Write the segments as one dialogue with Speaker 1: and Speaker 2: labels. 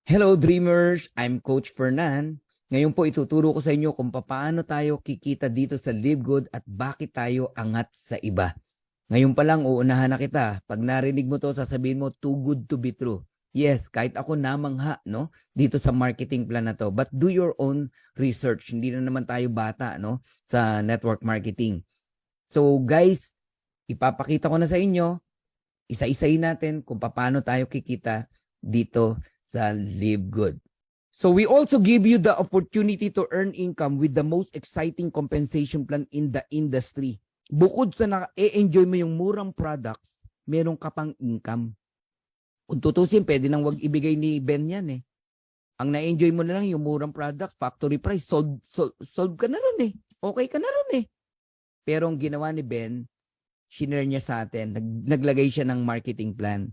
Speaker 1: Hello Dreamers! I'm Coach Fernan. Ngayon po ituturo ko sa inyo kung paano tayo kikita dito sa Live Good at bakit tayo angat sa iba. Ngayon pa lang uunahan na kita. Pag narinig mo to, sasabihin mo too good to be true. Yes, kahit ako namangha no, dito sa marketing plan na to. But do your own research. Hindi na naman tayo bata no, sa network marketing. So guys, ipapakita ko na sa inyo, isa-isayin natin kung paano tayo kikita dito sa Live Good. So we also give you the opportunity to earn income with the most exciting compensation plan in the industry. Bukod sa na-enjoy mo yung murang products, meron ka pang income. Kung tutusin, pwede nang wag ibigay ni Ben yan eh. Ang na-enjoy mo na lang yung murang products, factory price, solve ka na ron eh. Okay ka na ron eh. Pero ang ginawa ni Ben, shinare niya sa atin, naglagay siya ng marketing plan.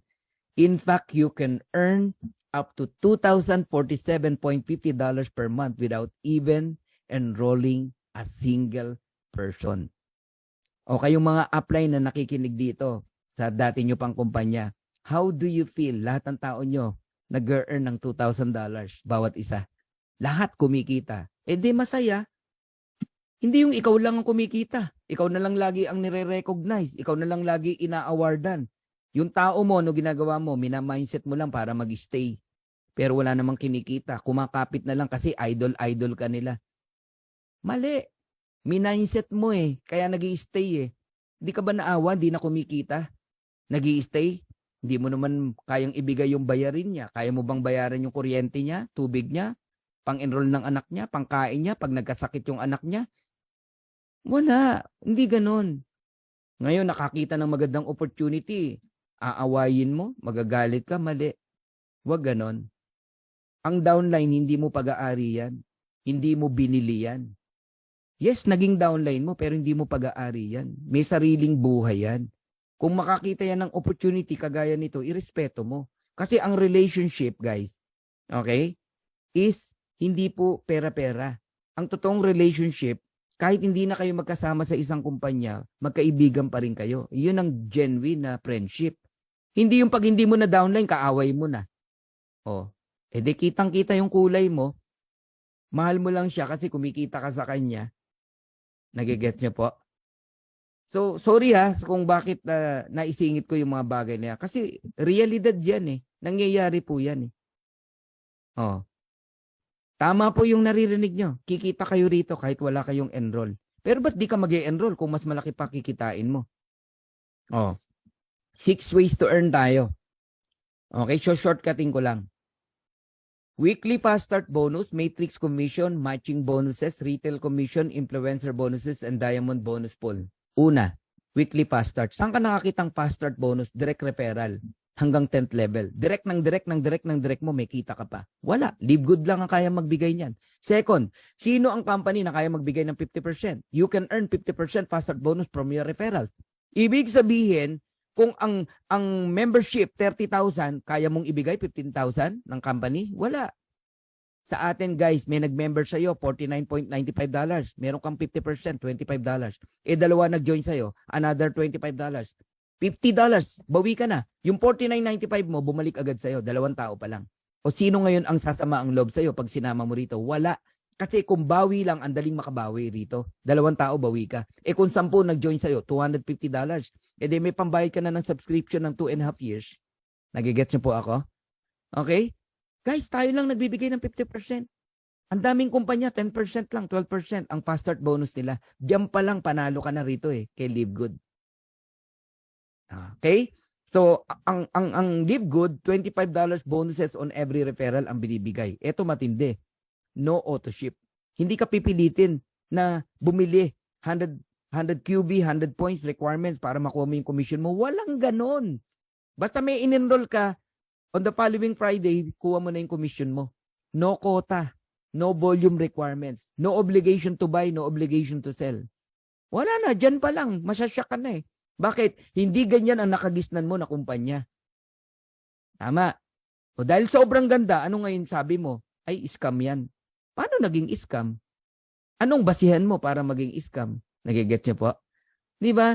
Speaker 1: In fact, you can earn up to $2,047.50 per month without even enrolling a single person. O kayong mga upline na nakikinig dito sa dati nyo pang kumpanya, how do you feel? Lahat ng tao nyo nag-earn ng $2,000 bawat isa. Lahat kumikita. Eh di masaya. Hindi yung ikaw lang ang kumikita. Ikaw na lang lagi ang nire-recognize. Ikaw na lang lagi ina-awardan. Yung tao mo, no ginagawa mo, mina-mindset mo lang para mag-stay. Pero wala namang kinikita. Kumakapit na lang kasi idol-idol ka nila. Mali. Mindset mo eh. Kaya nag-i-stay eh. Hindi ka ba naawa? Hindi na kumikita. Nag-i-stay. Hindi mo naman kayang ibigay yung bayarin niya. Kaya mo bang bayaran yung kuryente niya, tubig niya, pang-enroll ng anak niya, pangkain niya, pag nagkasakit yung anak niya? Wala. Hindi ganon. Ngayon, nakakita ng magandang opportunity. Aawayin mo, magagalit ka, mali. Huwag ganon. Ang downline, hindi mo pag-aari yan. Hindi mo binili yan. Yes, naging downline mo, pero hindi mo pag-aari yan. May sariling buhay yan. Kung makakita yan ng opportunity kagaya nito, irespeto mo. Kasi ang relationship, guys, okay, is hindi po pera-pera. Ang totoong relationship, kahit hindi na kayo magkasama sa isang kumpanya, magkaibigan pa rin kayo. Yun ang genuine na friendship. Hindi yung pag hindi mo na downline, kaaway mo na. Oh, edi kitang-kita yung kulay mo, mahal mo lang siya kasi kumikita ka sa kanya. Nagigets niyo po? So, sorry ha kung bakit naisingit ko yung mga bagay na yan. Kasi realidad yan eh. Nangyayari po yan eh. Oh. Tama po yung naririnig nyo. Kikita kayo rito kahit wala kayong enroll. Pero ba't di ka mag-e-enroll kung mas malaki pa kikitain mo? Oh. 6 ways to earn tayo. Okay, so shortcutting ko lang. Weekly fast start bonus, matrix commission, matching bonuses, retail commission, influencer bonuses, and diamond bonus pool. Una, weekly fast start. Saan ka nakakitang fast start bonus? Direct referral hanggang 10th level. Direct mo, may kita ka pa. Wala. Live Good lang ang kaya magbigay niyan. Second, sino ang company na kaya magbigay ng 50%? You can earn 50% fast start bonus from your referrals. Ibig sabihin, kung ang membership 30,000, kaya mong ibigay 15,000 ng company? Wala. Sa atin guys, may nag-member sa iyo $49.95. Meron kang 50%, $25. Eh dalawa nag-join sa iyo, another $25. $50, bawi ka na. Yung $49.95 mo, bumalik agad sa iyo, 2 tao pa lang. O sino ngayon ang sasama ang loob sa iyo pag sinama mo rito? Wala. Kasi kung bawi lang, ang daling makabawi rito. 2 tao, bawi ka. Eh kung 10 nag-join sa'yo, $250. Eh di may pambayad ka na ng subscription ng 2.5 years. Nagigets niyo po ako? Okay? Guys, tayo lang nagbibigay ng 50%. Ang daming kumpanya, 10% lang, 12% ang fast start bonus nila. Diyan pa lang, panalo ka na rito eh, kay Live Good. Okay? So, ang Live Good, $25 bonuses on every referral ang binibigay. Ito matindi. No auto ship. Hindi ka pipilitin na bumili 100 QB, 100 points requirements para makuha mo yung commission mo. Walang ganon. Basta may in-enroll ka, on the following Friday, kuha mo na yung commission mo. No quota, no volume requirements, no obligation to buy, no obligation to sell. Wala na, dyan pa lang, masyasyak ka na eh. Bakit? Hindi ganyan ang nakagisnan mo na kumpanya. Tama. O dahil sobrang ganda, ano ngayon sabi mo? Ay, scam yan. Paano naging scam? Anong basihan mo para maging scam? Nagigets niyo po? Di ba?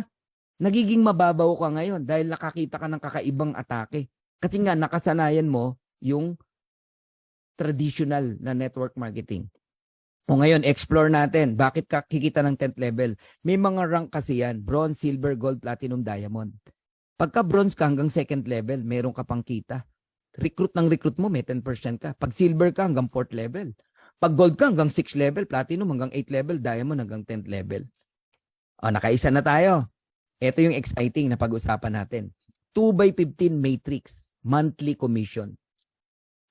Speaker 1: Nagiging mababaw ka ngayon dahil nakakita ka ng kakaibang atake. Kasi nga nakasanayan mo yung traditional na network marketing. O ngayon, explore natin. Bakit ka kikita ng 10th level? May mga rank kasi yan. Bronze, silver, gold, platinum, diamond. Pagka bronze ka hanggang 2nd level, meron ka pang kita. Recruit mo, may 10% ka. Pag silver ka hanggang 4th level. Pag gold ka hanggang 6th level, platinum hanggang 8th level, diamond hanggang 10th level. O, nakaisa na tayo. Ito yung exciting na pag-usapan natin. 2x15 matrix, monthly commission.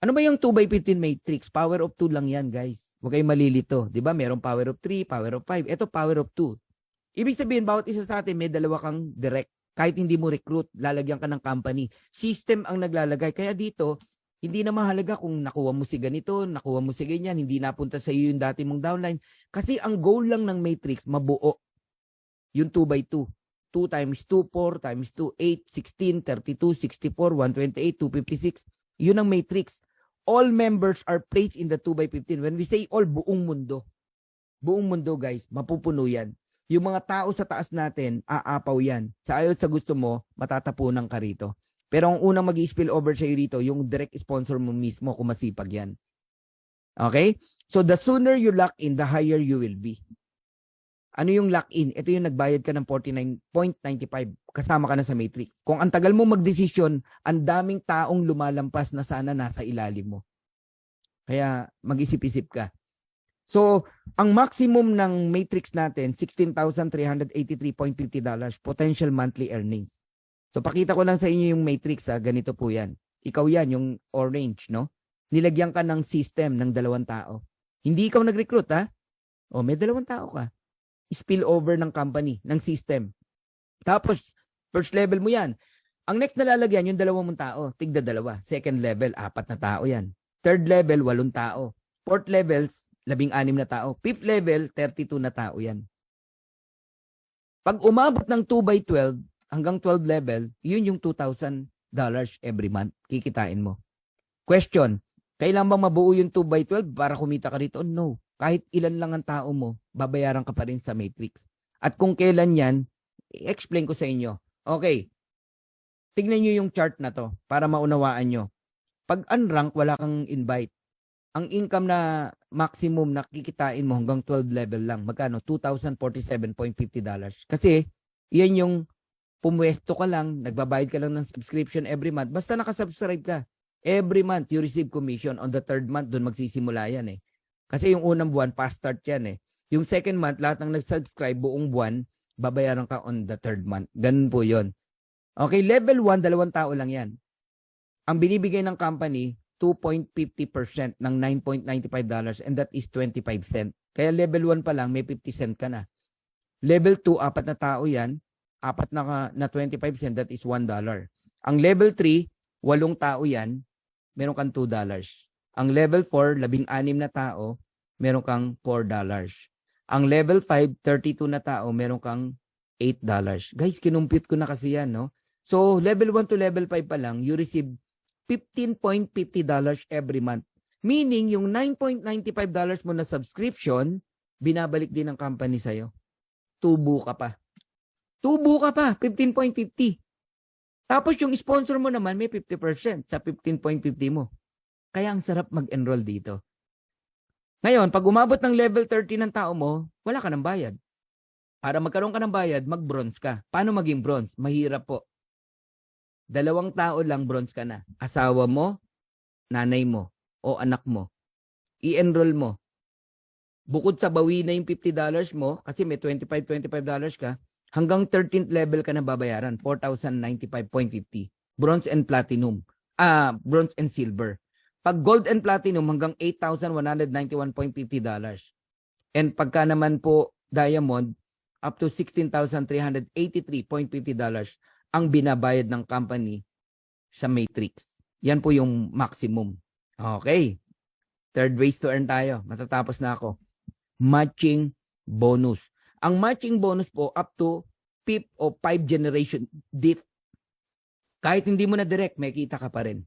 Speaker 1: Ano ba yung 2x15 matrix? Power of 2 lang yan, guys. Huwag kayong malilito. Di ba? Merong power of 3, power of 5. Ito, power of 2. Ibig sabihin, bawat isa sa atin, may dalawa kang direct. Kahit hindi mo recruit, lalagyan ka ng company. System ang naglalagay. Kaya dito, hindi na mahalaga kung nakuha mo si ganito, nakuha mo si ganyan, hindi napunta sa iyo yung dati mong downline. Kasi ang goal lang ng matrix, mabuo. Yung 2x2. 2 times 2, 4 times 2, 8, 16, 32, 64, 128, 256. Yun ang matrix. All members are placed in the 2x15. When we say all, buong mundo. Buong mundo, guys, mapupuno yan. Yung mga tao sa taas natin, aapaw yan. Sa ayaw sa gusto mo, matatapunan ka rito. Pero ang unang mag-i-spill over sa'yo rito, yung direct sponsor mo mismo, kung masipag yan. Okay? So the sooner you lock in, the higher you will be. Ano yung lock-in? Ito yung nagbayad ka ng 49.95. Kasama ka na sa matrix. Kung ang tagal mo magdesisyon, ang daming taong lumalampas na sana nasa ilalim mo. Kaya mag-isip-isip ka. So, ang maximum ng matrix natin, $16,383.50 potential monthly earnings. So, pakita ko lang sa inyo yung matrix. Ganito po yan. Ikaw yan, yung orange, no? Nilagyan ka ng system ng 2 tao. Hindi ikaw nag-recruit, ha? O, may 2 tao ka. Spill over ng company, ng system. Tapos, first level mo yan. Ang next na lalagyan, yung 2 mong tao, tigda 2. Second level, 4 na tao yan. Third level, 8 tao. Fourth level, 16 na tao. Fifth level, 32 na tao yan. Pag umabot ng 2x12 hanggang 12 level, yun yung $2,000 every month. Kikitain mo. Question, kailan bang mabuo yung 2x12 para kumita ka rito? No. Kahit ilan lang ang tao mo, babayaran ka pa rin sa matrix. At kung kailan yan, i-explain ko sa inyo. Okay, tignan nyo yung chart na to para maunawaan nyo. Pag unrank, wala kang invite. Ang income na maximum na kikitain mo hanggang 12 level lang. Magkano? $2,047.50. Kasi, yan yung pumwesto ka lang, nagbabayad ka lang ng subscription every month. Basta nakasubscribe ka. Every month, you receive commission. On the 3rd month, dun magsisimula yan eh. Kasi yung unang buwan, fast start yan eh. Yung 2nd month, lahat ng nag-subscribe buong buwan, babayaran ka on the 3rd month. Ganun po yon. Okay, level 1, 2 tao lang yan. Ang binibigay ng company, 2.50% ng $9.95 and that is 25 cent. Kaya level 1 pa lang, may 50 cent ka na. Level 2, 4 na tao yan, 4 na 25 cent, that is $1. Ang level 3, 8 tao yan, meron kang $2. Ang level 4, 16 na tao, meron kang $4. Ang level 5, 32 na tao, meron kang $8. Guys, kinumpute ko na kasi yan, no? So, level 1 to level 5 pa lang, you receive $15.50 every month. Meaning, yung $9.95 mo na subscription, binabalik din ng company sa'yo. Tubo ka pa. 15.50. Tapos yung sponsor mo naman, may 50% sa 15.50 mo. Kaya ang sarap mag-enroll dito. Ngayon, pag umabot ng level 30 ng tao mo, wala ka ng bayad. Para magkaroon ka ng bayad, mag-bronze ka. Paano maging bronze? Mahirap po. 2 tao lang bronze ka na. Asawa mo, nanay mo, o anak mo. I-enroll mo. Bukod sa bawi na yung $50 mo, kasi may $25 ka, hanggang 13th level ka na babayaran, $4,095.50. Bronze and platinum. Bronze and silver. Pag gold and platinum, hanggang $8,191.50. And pagka naman po diamond, up to $16,383.50 ang binabayad ng company sa matrix. Yan po yung maximum. Okay. Third ways to earn tayo. Matatapos na ako. Matching bonus. Ang matching bonus po up to 5th o 5 generation diff. Kahit hindi mo na direct, may kita ka pa rin.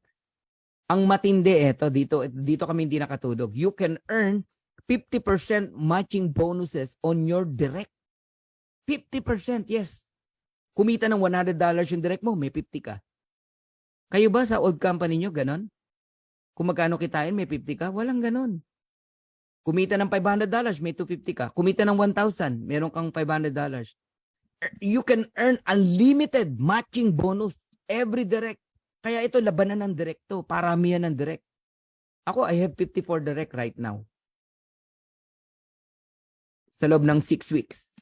Speaker 1: Ang matindi dito kami hindi nakatulog. You can earn 50% matching bonuses on your direct. 50%, yes. Kumita ng $100 yung direct mo, may 50 ka. Kayo ba sa old company nyo, ganon? Kung magkano kitain, may 50 ka. Walang ganon. Kumita ng $500, may 250 ka. Kumita ng 1,000, meron kang $500. You can earn unlimited matching bonus every direct. Kaya ito, labanan ng direct to. Paramihan ng direct. Ako, I have 54 direct right now. Sa loob ng 6 weeks.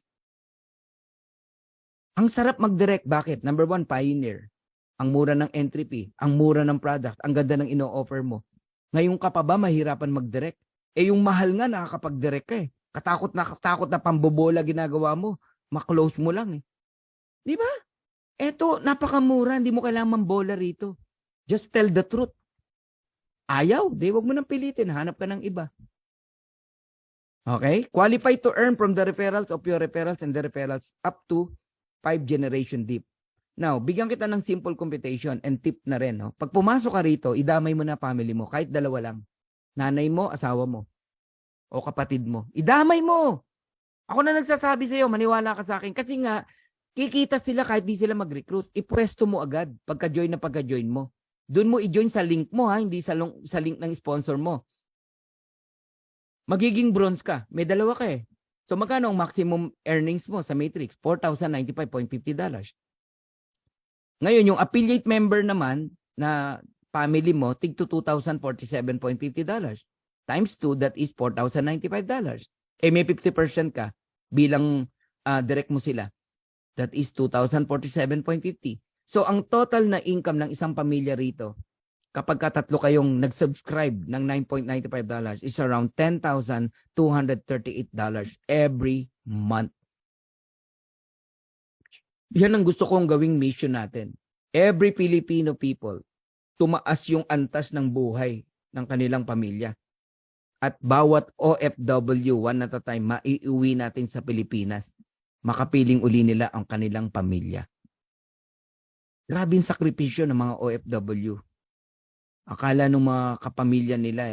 Speaker 1: Ang sarap mag-direct. Bakit? Number 1, pioneer. Ang mura ng entry fee. Ang mura ng product. Ang ganda ng ino-offer mo. Ngayon ka pa ba mahirapan mag-direct? Yung mahal nga nakakapag-direct ka eh. Katakot na pambobola ginagawa mo. Ma-close mo lang eh. Di ba? Eto, napakamura. Hindi mo kailangan mambola rito. Just tell the truth. Ayaw. Di, wag mo nang pilitin. Hanap ka ng iba. Okay? Qualified to earn from the referrals of your referrals and the referrals up to 5 generation deep. Now, bigyan kita ng simple computation and tip na rin. No? Pag pumasok ka rito, idamay mo na family mo. Kahit dalawa lang. Nanay mo, asawa mo. O kapatid mo. Idamay mo! Ako na nagsasabi sa'yo, maniwala ka sa akin. Kasi nga, kikita sila kahit di sila mag-recruit. Ipwesto mo agad pagka-join na pagka-join mo. Doon mo i-join sa link mo ha, hindi sa link ng sponsor mo. Magiging bronze ka. May dalawa ka eh. So magkano ang maximum earnings mo sa Matrix? $4,095.50. Ngayon, yung affiliate member naman na family mo, tig to $2,047.50. Times 2, that is $4,095. May 50% ka bilang direct mo sila. That is $2,047.50. So, ang total na income ng isang pamilya rito, kapag katatlo kayong nag-subscribe ng $9.95 is around $10,238 every month. Yan ang gusto kong gawing mission natin. Every Filipino people, tumaas yung antas ng buhay ng kanilang pamilya. At bawat OFW, one at a time, maiuwi natin sa Pilipinas. Makapiling uli nila ang kanilang pamilya. Grabing sakripisyo ng mga OFW. Akala ng mga kapamilya nila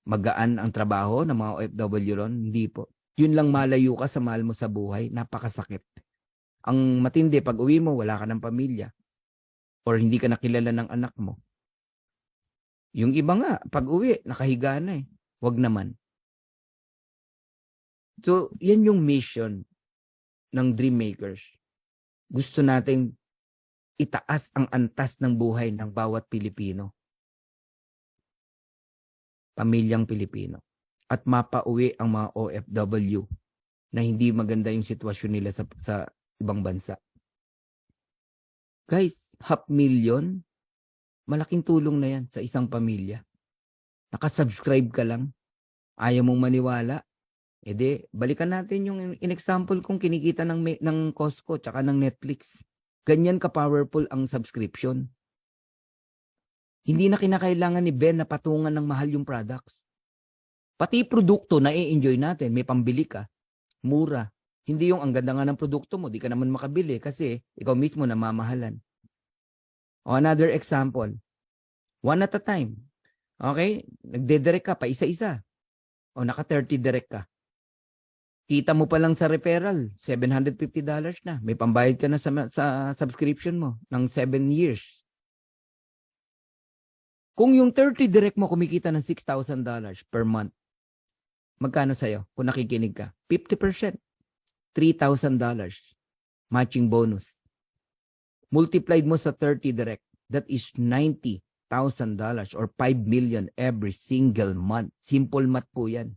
Speaker 1: magaan ang trabaho ng mga OFW ron. Hindi po. Yun lang malayo ka sa mahal mo sa buhay. Napakasakit. Ang matindi, pag uwi mo, wala ka ng pamilya. Or hindi ka nakilala ng anak mo. Yung iba nga, pag uwi, nakahiga na eh. Wag naman. So, yan yung mission ng Dream Makers. Gusto nating itaas ang antas ng buhay ng bawat Pilipino. Pamilyang Pilipino. At mapauwi ang mga OFW na hindi maganda yung sitwasyon nila sa ibang bansa. Guys, $500,000, malaking tulong na yan sa isang pamilya. Nakasubscribe ka lang, ayaw mong maniwala, balikan natin yung in-example kong kinikita ng Costco tsaka ng Netflix. Ganyan ka-powerful ang subscription. Hindi na kinakailangan ni Ben na patungan ng mahal yung products. Pati produkto na i-enjoy natin, may pambili ka, mura. Hindi yung ang ganda nga ng produkto mo, di ka naman makabili kasi ikaw mismo namamahalan. O another example, one at a time. Okay? Nagde-direct ka pa isa-isa. O naka-30 direct ka. Kita mo pa lang sa referral, $750 na. May pambayad ka na sa subscription mo ng 7 years. Kung yung 30 direct mo kumikita ng $6,000 per month, magkano sa'yo kung nakikinig ka? 50%. $3,000 matching bonus. Multiplied mo sa 30 direct, that is $90,000 or 5 million every single month. Simple math po yan.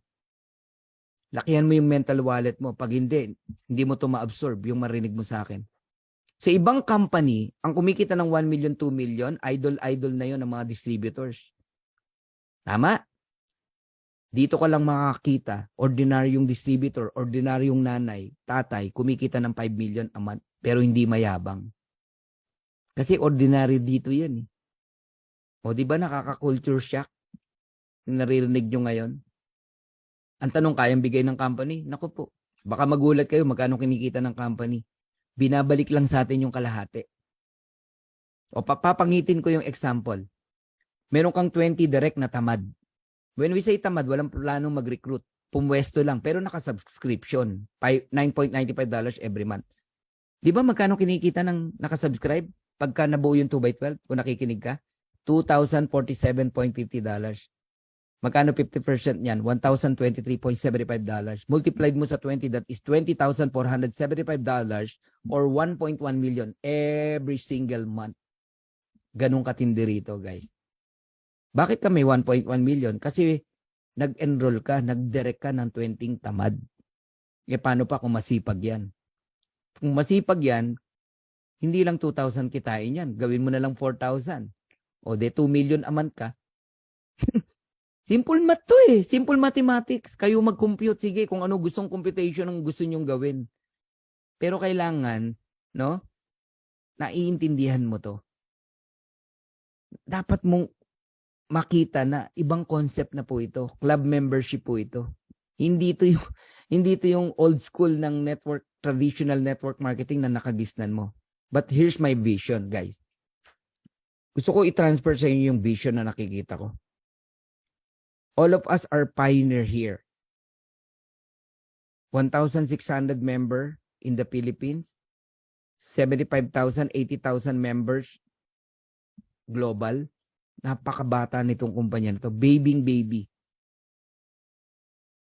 Speaker 1: Lakihan mo yung mental wallet mo. Pag hindi mo to ma-absorb yung marinig mo sa akin. Sa ibang company, ang kumikita ng 1 million, 2 million, idol na yon ng mga distributors. Tama? Dito ka lang makakita, ordinaryong distributor, ordinaryong nanay, tatay, kumikita ng 5 million a month, pero hindi mayabang. Kasi ordinary dito yan eh. O di ba nakaka-culture shock? Yung naririnig nyo ngayon? Ang tanong, kayang bigay ng company? Naku po, baka magulat kayo magkano kinikita ng company. Binabalik lang sa atin yung kalahati. O papangitin ko yung example. Meron kang 20 direct na tamad. When we say tamad, walang planong mag-recruit. Pumwesto lang, pero naka-subscription. $9.95 every month. Di ba magkano kinikita ng nakasubscribe? Pagka nabuo yung 2x12, kung nakikinig ka, $2,047.50. Magkano 50% niyan? $1,023.75. Multiplied mo sa 20, that is $20,475 or 1.1 million every single month. Ganun katindi rito, guys. Bakit ka may 1.1 million? Kasi nag-enroll ka, nag-direct ka ng 20 tamad. E paano pa kung masipag yan? Kung masipag yan, hindi lang 2,000 kitain yan. Gawin mo na lang 4,000. O de 2 million a month ka. Simple math to eh. Simple mathematics. Kayo mag-compute. Sige, kung ano gustong computation ang gusto nyong gawin. Pero kailangan, no? Naiintindihan mo to. Dapat mong makita na ibang concept na po ito. Club membership po ito. Hindi ito yung old school ng network, traditional network marketing na nakagisnan mo. But here's my vision, guys. Gusto ko i-transfer sa inyo yung vision na nakikita ko. All of us are pioneer here. 1,600 member in the Philippines. 75,000, 80,000 members global. Napakabata nitong kumpanya nito. Baby.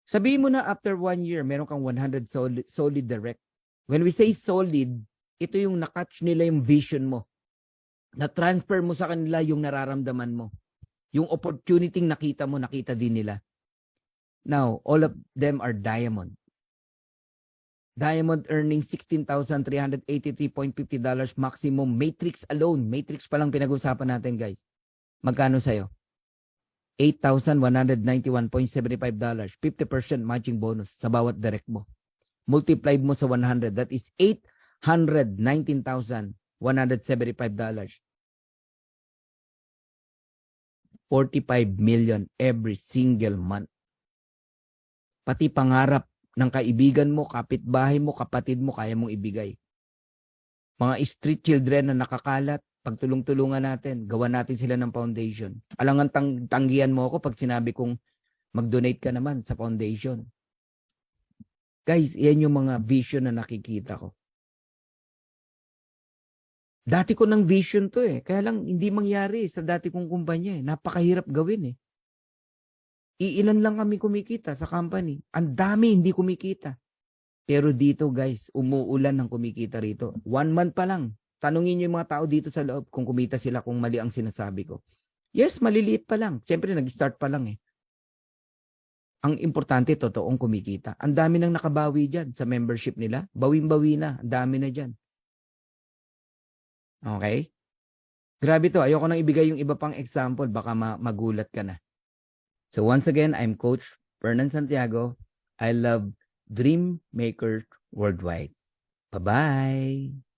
Speaker 1: Sabihin mo na after 1 year, meron kang 100 solid direct. When we say solid, ito yung nakatch nila yung vision mo. Na-transfer mo sa kanila yung nararamdaman mo. Yung opportunity nakita mo, nakita din nila. Now, all of them are diamond. Diamond earning $16,383.50 maximum. Matrix alone. Matrix pa lang pinag-usapan natin, guys. Magkano sa'yo? $8,191.75. 50% matching bonus sa bawat direct mo. Multiplied mo sa 100. That is $819,175. 45 million every single month. Pati pangarap ng kaibigan mo, kapitbahay mo, kapatid mo, kaya mong ibigay. Mga street children na nakakalat, pagtulong-tulungan natin, gawa natin sila ng foundation. Alangan tanggihan mo ako pag sinabi kong mag-donate ka naman sa foundation. Guys, yan yung mga vision na nakikita ko. Dati ko ng vision to eh. Kaya lang hindi mangyari sa dati kong kumpanya eh. Napakahirap gawin eh. Iilan lang kami kumikita sa company. Ang dami hindi kumikita. Pero dito guys, umuulan ng kumikita rito. 1 month pa lang. Tanungin niyo yung mga tao dito sa loob kung kumita sila kung mali ang sinasabi ko. Yes, maliliit pa lang. Siyempre nag-start pa lang eh. Ang importante, totoong kumikita. Ang dami nang nakabawi dyan sa membership nila. Bawing-bawi na. Ang dami na dyan. Okay? Grabe to. Ayoko nang ibigay yung iba pang example. Baka magulat ka na. So once again, I'm Coach Fernan Santiago. I love Dream Maker Worldwide. Bye-bye!